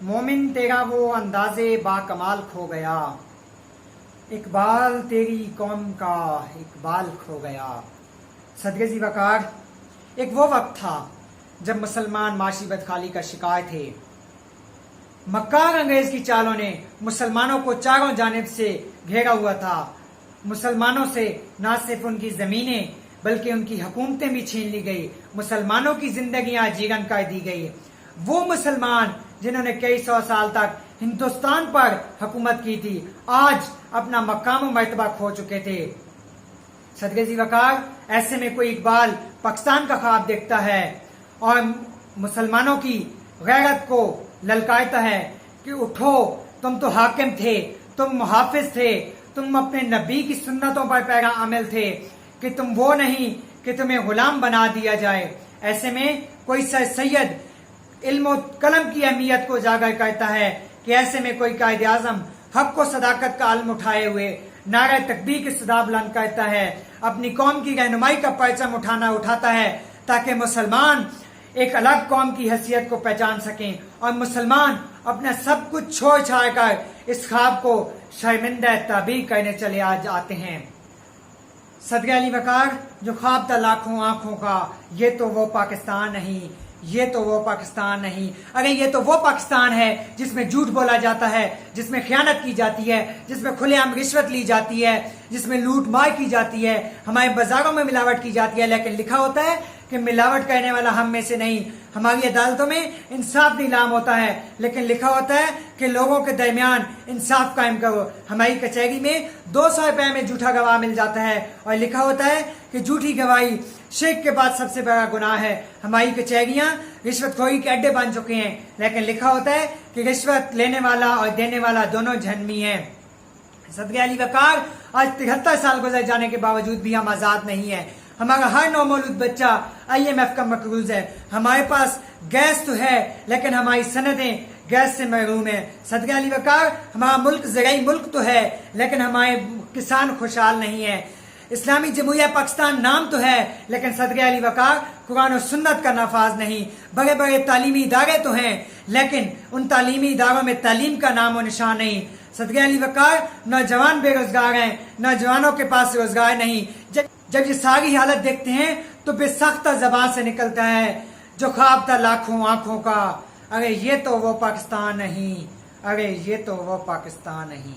मोमिन तेरा वो अंदाजे बाकमाल खो गया, इकबाल तेरी कौम का इकबाल खो गया। सदके ज़ी वक़ार, एक वो वक्त था जब मुसलमान माशी बदखाली का शिकार थे। मक्कार अंग्रेज की चालों ने मुसलमानों को चारों जानिब से घेरा हुआ था। मुसलमानों से न सिर्फ उनकी जमीनें बल्कि उनकी हुकूमतें भी छीन ली गई। मुसलमानों की जिंदगियां जीवन कर दी गई। वो मुसलमान जिन्होंने कई सौ साल तक हिंदुस्तान पर हुकूमत की थी, आज अपना मकाम मर्तबा खो चुके थे। सदके ज़ी वक़ार, ऐसे में कोई इकबाल पाकिस्तान का ख्वाब देखता है और मुसलमानों की गैरत को ललकारता है कि उठो, तुम तो हाकिम थे, तुम मुहाफिज थे, तुम अपने नबी की सुन्नतों पर पैरा अमल थे, कि तुम वो नहीं कि तुम्हें गुलाम बना दिया जाए। ऐसे में कोई सैयद इल्म कलम की अहमियत को उजागर करता है कि ऐसे में कोई कायदे आजम हक को सदाकत का आलम उठाए हुए नारे तकबीर की सदा बुलंद करता है, अपनी कौम की रहनुमाई का परचम उठाता है, ताकि मुसलमान एक अलग कौम की हैसियत को पहचान सकें और मुसलमान अपना सब कुछ छोड़ छाड़ कर इस ख्वाब को शर्मिंदा ताबीर करने चले आज आते हैं। सदके अली वक़ार, जो ख्वाब था लाखों आंखों का, ये तो वो पाकिस्तान नहीं, ये तो वो पाकिस्तान नहीं। अरे ये तो वो पाकिस्तान है जिसमें झूठ बोला जाता है, जिसमें खयानत की जाती है, जिसमें खुलेआम रिश्वत ली जाती है, जिसमें लूट मार की जाती है, हमारे बाजारों में मिलावट की जाती है। लेकिन लिखा होता है कि मिलावट करने वाला हम में से नहीं। हमारी अदालतों में इंसाफ नीलाम होता है, लेकिन लिखा होता है कि लोगों के दरमियान इंसाफ कायम करो। हमारी कचहरी में 200 रुपए में झूठा गवाह मिल जाता है और लिखा होता है कि झूठी गवाही शिर्क के बाद सबसे बड़ा गुनाह है। हमारी कचहरियां रिश्वतखोरी के अड्डे बन चुके हैं, लेकिन लिखा होता है कि रिश्वत लेने वाला और देने वाला दोनों जहन्नमी है। सदके अली वक़ार, आज 73 साल गुजर जाने के बावजूद भी हम आजाद नहीं है। हमारा हर नौमौलूद बच्चा IMF का मकरूज है। हमारे पास गैस तो है, लेकिन हमारी सनदें गैस से महरूम है। सदके अली वक़ार, हमारा मुल्क ज़राई मुल्क तो है, लेकिन हमारे किसान खुशहाल नहीं है। इस्लामी जमहूरिया पाकिस्तान नाम तो है, लेकिन सदके अली वक़ार कुरान और सुन्नत का नफाज नहीं। बड़े बड़े तालीमी इदारे तो हैं, लेकिन उन तालीमी इदारों में तालीम का नाम और निशान नहीं। सदके अली वक़ार, नौजवान बेरोजगार हैं, नौजवानों के पास रोजगार नहीं। जब ये सारी हालत देखते हैं तो बेसख्ता ज़बान से निकलता है, जो ख्वाब था लाखों आंखों का, अरे ये तो वो पाकिस्तान नहीं, अरे ये तो वो पाकिस्तान नहीं।